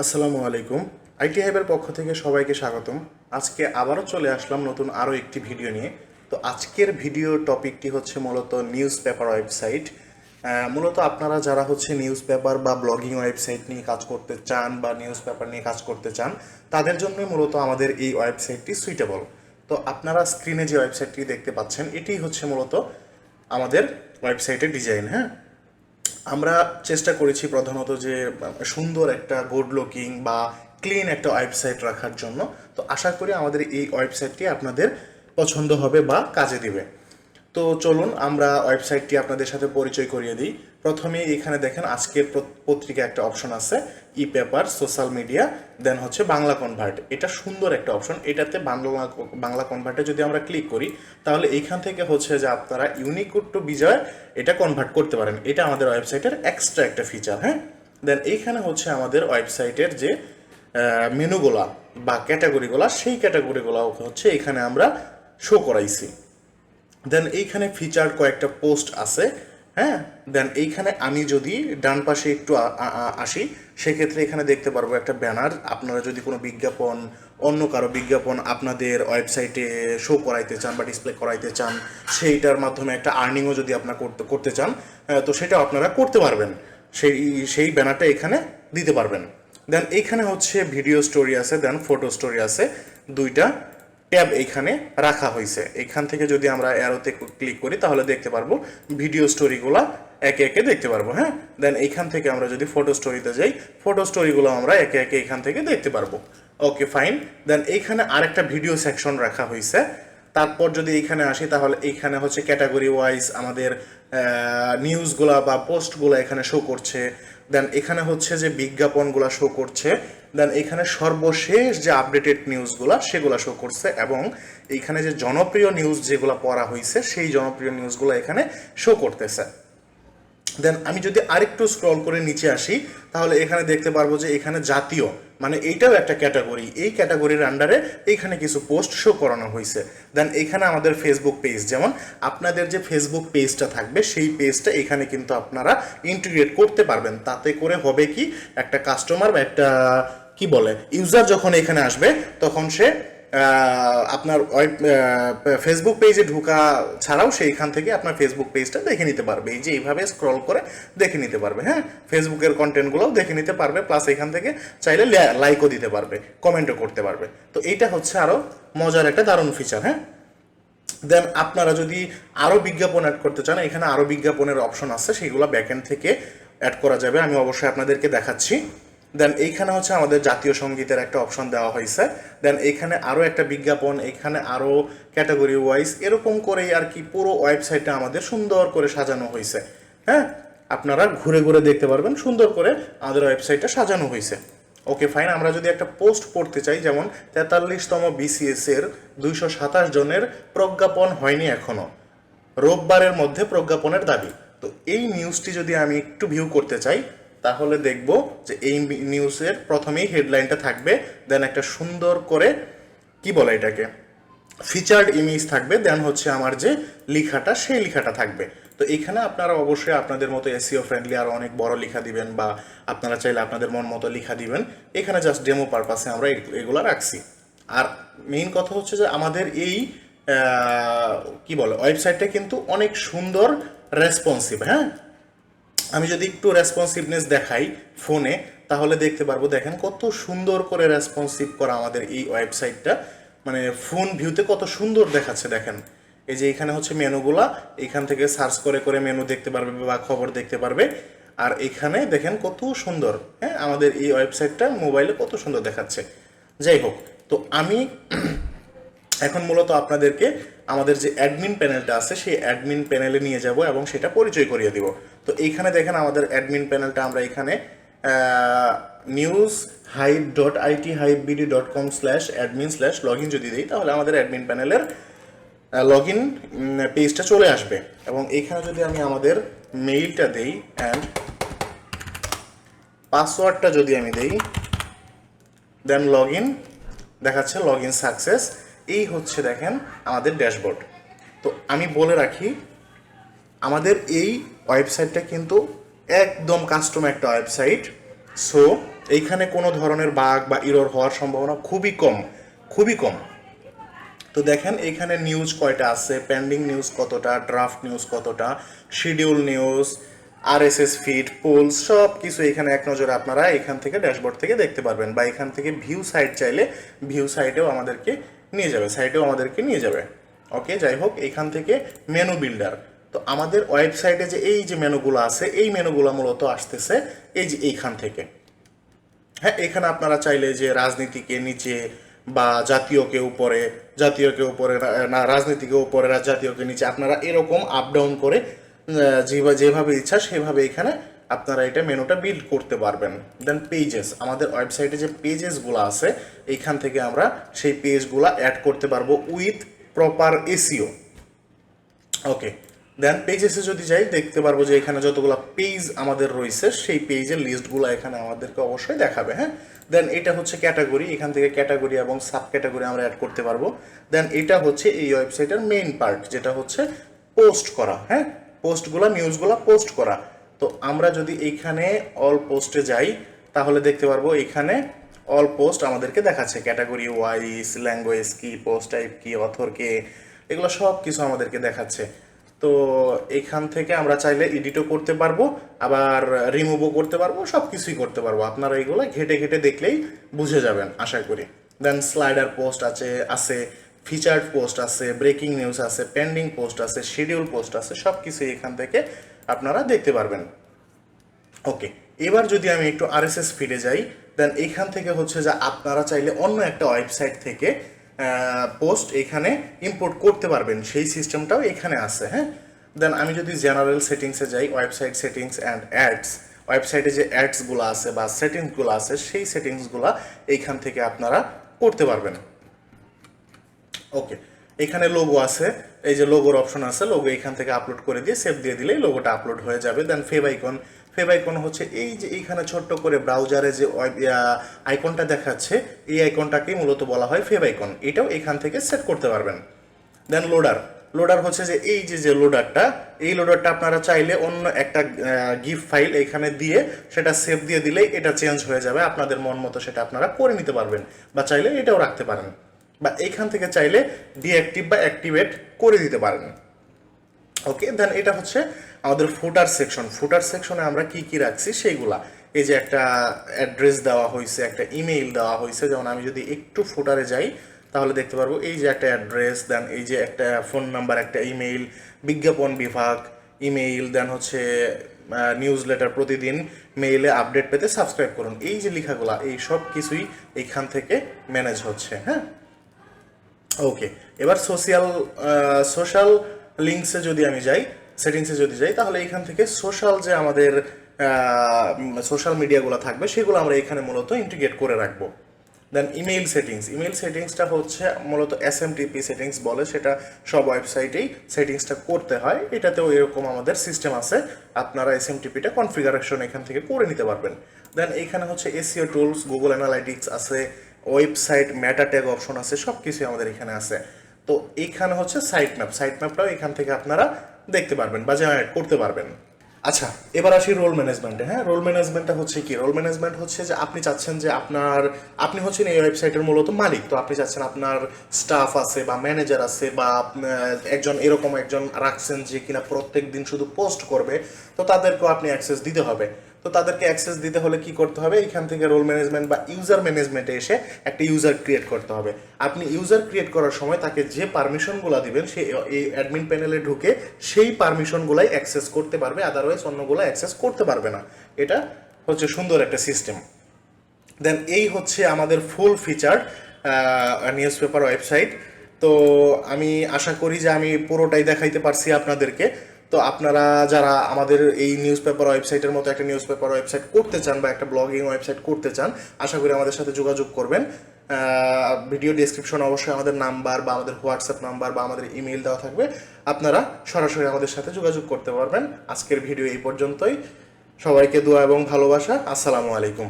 আসসালামু আলাইকুম। আইটি হাইবের পক্ষ থেকে সবাইকে স্বাগতম। আজকে আবারও চলে আসলাম নতুন আরও একটি ভিডিও নিয়ে। তো আজকের ভিডিও টপিকটি হচ্ছে মূলত নিউজ পেপার ওয়েবসাইট। মূলত আপনারা যারা হচ্ছে নিউজ পেপার বা ব্লগিং ওয়েবসাইট নিয়ে কাজ করতে চান বা নিউজ পেপার নিয়ে কাজ করতে চান, তাদের জন্য মূলত আমাদের এই ওয়েবসাইটটি সুইটেবল। তো আপনারা স্ক্রিনে যে ওয়েবসাইটটি দেখতে পাচ্ছেন, এটি হচ্ছে মূলত আমাদের ওয়েবসাইটের ডিজাইন। হ্যাঁ, আমরা চেষ্টা করেছি প্রধানত যে সুন্দর একটা গুড লুকিং বা ক্লিন একটা ওয়েবসাইট রাখার জন্য। তো আশা করি আমাদের এই ওয়েবসাইটটি আপনাদের পছন্দ হবে বা কাজে দিবে। তো চলুন আমরা ওয়েবসাইটটি আপনাদের সাথে পরিচয় করিয়ে দিই। প্রথমে এখানে দেখেন আজকের পত্রিকা একটা অপশন আছে, ই পেপার, সোশ্যাল মিডিয়া, দেন হচ্ছে বাংলা কনভার্ট। এটা সুন্দর একটা অপশন। এটাতে বাংলা কনভার্টে যদি আমরা ক্লিক করি, তাহলে এইখান থেকে হচ্ছে যে আপনারা ইউনিকোড টু বিজয় এটা কনভার্ট করতে পারেন। এটা আমাদের ওয়েবসাইটের এক্সট্রা একটা ফিচার। হ্যাঁ, দেন এইখানে হচ্ছে আমাদের ওয়েবসাইটের যে মেনুগুলা বা ক্যাটাগরিগুলা, সেই ক্যাটাগরিগুলা হচ্ছে এখানে আমরা শো করাইছি। দেন এইখানে ফিচার কয়েকটা পোস্ট আছে। হ্যাঁ, দেন এইখানে আমি যদি ডান পাশে একটু আসি, সেক্ষেত্রে এখানে দেখতে পারবো একটা ব্যানার। আপনারা যদি কোনো বিজ্ঞাপন, অন্য কারো বিজ্ঞাপন আপনাদের ওয়েবসাইটে শো করাইতে চান বা ডিসপ্লে করাইতে চান, সেইটার মাধ্যমে একটা আর্নিংও যদি আপনারা করতে চান, তো সেটা আপনারা করতে পারবেন। সেই ব্যানারটা এখানে দিতে পারবেন। দেন এইখানে হচ্ছে ভিডিও স্টোরি আছে, দেন ফটো স্টোরি আছে, দুইটা ট্যাব এইখানে রাখা হয়েছে। এখান থেকে যদি আমরা অ্যারোতে ক্লিক করি, তাহলে দেখতে পারবো ভিডিও স্টোরিগুলো একে একে দেখতে পারবো। হ্যাঁ, দেন এইখান থেকে আমরা যদি ফটো স্টোরিতে যাই, ফটো স্টোরিগুলো আমরা একে একে এখান থেকে দেখতে পারবো। ওকে, ফাইন। দেন এইখানে আরেকটা ভিডিও সেকশন রাখা হয়েছে। তারপর যদি এইখানে আসি, তাহলে এইখানে হচ্ছে ক্যাটাগরি ওয়াইজ আমাদের নিউজগুলা বা পোস্টগুলো এখানে শো করছে। দেন এখানে হচ্ছে যে বিজ্ঞাপনগুলো শো করছে। দেন এখানে সর্বশেষ যে আপডেটেড নিউজগুলো সেগুলো শো করছে, এবং এইখানে যে জনপ্রিয় নিউজ যেগুলো পড়া হয়েছে, সেই জনপ্রিয় নিউজগুলো এখানে শো করতেছে। দেন আমি যদি আরেকটু স্ক্রল করে নিচে আসি, তাহলে এখানে দেখতে পারবো যে এখানে জাতীয়, মানে এইটাও একটা ক্যাটাগরি। এই ক্যাটাগরির আন্ডারে এইখানে কিছু পোস্ট শো করানো হয়েছে। দেন এখানে আমাদের ফেসবুক পেজ, যেমন আপনাদের যে ফেসবুক পেজটা থাকবে, সেই পেজটা এখানে কিন্তু আপনারা ইন্টিগ্রেট করতে পারবেন। তাতে করে হবে কি, একটা কাস্টমার বা একটা কি বলে ইউজার যখন এখানে আসবে, তখন সে আপনার ফেসবুক পেজে ঢোকা ছাড়াও সেইখান থেকে আপনার ফেসবুক পেজটা দেখে নিতে পারবে। এই যে এইভাবে স্ক্রল করে দেখে নিতে পারবে। হ্যাঁ, ফেসবুকের কন্টেন্টগুলোও দেখে নিতে পারবে, প্লাস এখান থেকে চাইলে লাইকও দিতে পারবে, কমেন্টও করতে পারবে। তো এইটা হচ্ছে আরও মজার একটা দারুণ ফিচার। হ্যাঁ, দেন আপনারা যদি আরও বিজ্ঞাপন অ্যাড করতে চান, এখানে আরও বিজ্ঞাপনের অপশন আছে, সেগুলো ব্যাকএন্ড থেকে অ্যাড করা যাবে। আমি অবশ্যই আপনাদেরকে দেখাচ্ছি। দেন এইখানে হচ্ছে আমাদের জাতীয় সঙ্গীতের একটা অপশন দেওয়া হয়েছে। দেন এইখানে আরও একটা বিজ্ঞাপন, এখানে আরও ক্যাটাগরি ওয়াইজ, এরকম করেই আর কি পুরো ওয়েবসাইটটা আমাদের সুন্দর করে সাজানো হয়েছে। হ্যাঁ, আপনারা ঘুরে ঘুরে দেখতে পারবেন সুন্দর করে আমাদের ওয়েবসাইটটা সাজানো হয়েছে। ওকে, ফাইন। আমরা যদি একটা পোস্ট পড়তে চাই, যেমন 43তম বিসিএস এর 227 জনের প্রজ্ঞাপন হয়নি এখনো, রোববারের মধ্যে প্রজ্ঞাপনের দাবি। তো এই নিউজটি যদি আমি একটু ভিউ করতে চাই, তাহলে দেখব যে এই নিউজের প্রথমেই হেডলাইনটা থাকবে, দেন একটা সুন্দর করে কি বলে এটাকে ফিচার্ড ইমেজ থাকবে, দেন হচ্ছে আমার যে লেখাটা, সেই লেখাটা থাকবে। তো এখানে আপনারা অবশ্যই আপনাদের মতো এসইও ফ্রেন্ডলি আরও অনেক বড় লেখা দিবেন, বা আপনারা চাইলে আপনাদের মন মতো লেখা দিবেন। এখানে জাস্ট ডেমো পারপাসে আমরা এগুলো রাখছি। আর মেইন কথা হচ্ছে যে আমাদের এই কি বলে ওয়েবসাইটটা কিন্তু অনেক সুন্দর রেসপন্সিভ। হ্যাঁ, আমি যদি একটু রেসপন্সিভনেস দেখাই ফোনে, তাহলে দেখতে পারবো, দেখেন কত সুন্দর করে রেসপন্সিভ করা আমাদের এই ওয়েবসাইটটা। মানে ফোন ভিউতে কত সুন্দর দেখাচ্ছে দেখেন। এই যে এখানে হচ্ছে মেনুগুলা, এখান থেকে সার্চ করে করে মেনু দেখতে পারবে বা খবর দেখতে পারবে। আর এখানে দেখেন কত সুন্দর, হ্যাঁ, আমাদের এই ওয়েবসাইটটা মোবাইলে কত সুন্দর দেখাচ্ছে। যাই হোক, তো আমি এখন মূলত আপনাদেরকে আমাদের যে অ্যাডমিন প্যানেলটা আছে, সেই অ্যাডমিন প্যানেলে নিয়ে যাব এবং সেটা পরিচয় করিয়ে দিব। তো এইখানে দেখেন আমাদের অ্যাডমিন প্যানেলটা, আমরা এখানে news-it-hibd.com/admin/login যদি দিই, তাহলে আমাদের অ্যাডমিন প্যানেলের লগ ইন পেজটা চলে আসবে। এবং এইখানে যদি আমি আমাদের মেইলটা দেই অ্যান্ড পাসওয়ার্ডটা যদি আমি দেই, দেন লগ ইন দেখাচ্ছে, লগ ইন সাকসেস। এই হচ্ছে দেখেন আমাদের ড্যাশবোর্ড। তো আমি বলে রাখি, আমাদের এই ওয়েবসাইটটা কিন্তু একদম কাস্টম একটা ওয়েবসাইট। সো এইখানে কোনো ধরনের বাগ বা ইরর হওয়ার সম্ভাবনা খুবই কম, খুবই কম। তো দেখেন এইখানে নিউজ কয়টা আছে, পেন্ডিং নিউজ কতটা, ড্রাফট নিউজ কতটা, schedule news, RSS feed, polls, সব কিছু এখানে এক নজরে আপনারা এখান থেকে ড্যাশবোর্ড থেকে দেখতে পারবেন। বা এখান থেকে ভিউ সাইট চাইলে ভিউ সাইটেও আমাদেরকে নিয়ে যাবে, সাইটেও আমাদেরকে নিয়ে যাবে। ওকে, যাই হোক, এখান থেকে মেনু বিল্ডার। তো আমাদের ওয়েবসাইটে যে এই যে মেনুগুলো আছে, এই মেনুগুলো মূলত আসতেছে এই যে এইখান থেকে। হ্যাঁ, এখানে আপনারা চাইলে যে রাজনীতিকে নিচে বা জাতীয়কে উপরে, জাতীয়কে উপরে না, রাজনীতিকে উপরে, জাতীয়কে নিচে, আপনারা এরকম আপ ডাউন করে যেভাবে ইচ্ছা সেভাবে এখানে আপনারা এটা মেনুটা বিল্ড করতে পারবেন। দেন পেজেস, আমাদের ওয়েবসাইটে যে পেজেসগুলো আছে এইখান থেকে আমরা সেই পেজগুলো অ্যাড করতে পারবো উইথ প্রপার এসইও। ওকে, দেন পেজেসে যদি যাই দেখতে পারবো যে এখানে যতগুলো পেজ আমাদের রয়েছে সেই পেজের লিস্টগুলো এখানে আমাদেরকে অবশ্যই দেখাবে। হ্যাঁ, দেন এটা হচ্ছে ক্যাটাগরি, এখান থেকে ক্যাটাগরি এবং সাব ক্যাটাগরি আমরা অ্যাড করতে পারবো। দেন এটা হচ্ছে এই ওয়েবসাইটের মেইন পার্ট, যেটা হচ্ছে পোস্ট করা। হ্যাঁ, পোস্টগুলো, নিউজগুলো পোস্ট করা। তো আমরা যদি এইখানে অল পোস্টে যাই তাহলে দেখতে পারবো এখানে অল পোস্ট আমাদেরকে দেখাচ্ছে, ক্যাটাগরি ওয়াইজ, ল্যাঙ্গুয়েজ কি, পোস্ট টাইপ কি, অথর কে, এগুলো সব কিছু আমাদেরকে দেখাচ্ছে। তো এখান থেকে আমরা চাইলে এডিটও করতে পারবো, আবার রিমুভও করতে পারবো, সব কিছুই করতে পারবো। আপনারা এগুলো ঘেটে ঘেটে দেখলেই বুঝে যাবেন আশা করি। দেন স্লাইডার পোস্ট আছে, ফিচার্ড পোস্ট আছে, ব্রেকিং নিউজ আছে, পেন্ডিং পোস্ট আছে, শিডিউল পোস্ট আছে, সব কিছুই এখান থেকে আপনারা দেখতে পারবেন। ওকে, এবার যদি আমি একটু আরএসএস ফিডে যাই, দেন এইখান থেকে হচ্ছে যে আপনারা চাইলে অন্য একটা ওয়েবসাইট থেকে পোস্ট এখানে ইম্পোর্ট করতে পারবেন, সেই সিস্টেমটাও এখানে আছে। হ্যাঁ, দেন আমি যদি জেনারেল সেটিংসে যাই, ওয়েবসাইট সেটিংস অ্যান্ড অ্যাডস, ওয়েবসাইটে যে অ্যাডসগুলো আছে বা সেটিংসগুলো আছে সেই সেটিংসগুলো এইখান থেকে আপনারা করতে পারবেন। ওকে, এখানে লোগো আছে, এই যে লোগোর অপশন আছে, লোগো এখান থেকে আপলোড করে দিয়ে সেভ দিয়ে দিলেই লোগোটা আপলোড হয়ে যাবে। দেন ফেভ আইকন, ফেভ আইকন হচ্ছে এই যে এইখানে ছোট্ট করে ব্রাউজারে যে আইকনটা দেখাচ্ছে, এই আইকনটাকেই মূলত বলা হয় ফেভ আইকন, এটাও এখান থেকে সেট করতে পারবেন। দেন লোডার, লোডার হচ্ছে যে এই যে লোডারটা, এই লোডারটা আপনারা চাইলে অন্য একটা গিফট ফাইল এখানে দিয়ে সেটা সেভ দিয়ে দিলেই এটা চেঞ্জ হয়ে যাবে, আপনাদের মন মতো সেটা আপনারা করে নিতে পারবেন, বা চাইলে এটাও রাখতে পারেন, বা এইখান থেকে চাইলে ডিঅ্যাক্টিভ বা অ্যাক্টিভেট করে দিতে পারেন। ওকে, দেন এটা হচ্ছে আমাদের ফুটার সেকশন। ফুটার সেকশনে আমরা কি কি রাখছি সেইগুলা, এই যে একটা অ্যাড্রেস দেওয়া হয়েছে, একটা ইমেইল দেওয়া হয়েছে, যেমন আমি যদি একটু ফুটারে যাই তাহলে দেখতে পারবো এই যে একটা অ্যাড্রেস, দেন এই যে একটা ফোন নাম্বার, একটা ইমেইল, বিজ্ঞাপন বিভাগ ইমেইল, দেন হচ্ছে নিউজ লেটার, প্রতিদিন মেইলে আপডেট পেতে সাবস্ক্রাইব করুন, এই যে লেখাগুলা, এই সব কিছুই এইখান থেকে ম্যানেজ হচ্ছে। হ্যাঁ, ওকে, এবার সোশ্যাল লিঙ্কসে যদি আমি যাই, সেটিংসে যদি যাই, তাহলে এখান থেকে সোশ্যাল যে আমাদের সোশ্যাল মিডিয়াগুলো থাকবে সেগুলো আমরা এখানে মূলত ইন্টিগ্রেট করে রাখবো। দেন ইমেইল সেটিংস, ইমেইল সেটিংসটা হচ্ছে মূলত এসএমটিপি সেটিংস বলে, সেটা সব ওয়েবসাইটেই সেটিংসটা করতে হয়, এটাতেও এরকম আমাদের সিস্টেম আছে, আপনারা এসএমটিপিটা কনফিগারেশন এখান থেকে করে নিতে পারবেন। দেন এইখানে হচ্ছে এসইও টুলস, গুগল অ্যানালাইটিক্স আছে, ওয়েবসাইট মেটা ট্যাগ অপশন আছে, সব কিছুই আমাদের এখানে আছে। তো এইখানে হচ্ছে সাইট ম্যাপ, সাইট ম্যাপটাও এখান থেকে আপনারা দেখতে পারবেন বা জেনারেট করতে পারবেন। আচ্ছা, এবার আসি রোল ম্যানেজমেন্টে। হ্যাঁ, রোল ম্যানেজমেন্টটা হচ্ছে কি, রোল ম্যানেজমেন্ট হচ্ছে যে আপনি চাচ্ছেন যে আপনি হচ্ছেন এই ওয়েবসাইটের মূলত মালিক, তো আপনি চাচ্ছেন আপনার স্টাফ আছে বা ম্যানেজার আছে বা একজন এরকম একজন রাখছেন যে কিনা প্রত্যেক দিন শুধু পোস্ট করবে, তো তাদেরকেও আপনি অ্যাক্সেস দিতে হবে। তো তাদেরকে অ্যাক্সেস দিতে হলে কি করতে হবে, এখান থেকে রোল ম্যানেজমেন্ট বা ইউজার ম্যানেজমেন্টে এসে একটা ইউজার ক্রিয়েট করতে হবে। আপনি ইউজার ক্রিয়েট করার সময় তাকে যে পারমিশনগুলো দিবেন সে এই অ্যাডমিন প্যানেলে ঢুকে সেই পারমিশনগুলাই অ্যাক্সেস করতে পারবে, আদারওয়াইজ অন্যগুলো অ্যাক্সেস করতে পারবে না। এটা হচ্ছে সুন্দর একটা সিস্টেম। দেন এই হচ্ছে আমাদের ফুল ফিচার নিউজ পেপার ওয়েবসাইট। তো আমি আশা করি যে আমি পুরোটাই দেখাইতে পারছি আপনাদেরকে। তো আপনারা যারা আমাদের এই নিউজ পেপার ওয়েবসাইটের মতো একটা নিউজ পেপার ওয়েবসাইট করতে চান বা একটা ব্লগিং ওয়েবসাইট করতে চান, আশা করি আমাদের সাথে যোগাযোগ করবেন। ভিডিও ডেসক্রিপশন অবশ্যই আমাদের নাম্বার বা আমাদের হোয়াটসঅ্যাপ নাম্বার বা আমাদের ইমেইল দেওয়া থাকবে, আপনারা সরাসরি আমাদের সাথে যোগাযোগ করতে পারবেন। আজকের ভিডিও এই পর্যন্তই, সবাইকে দোয়া এবং ভালোবাসা, আসসালামু আলাইকুম।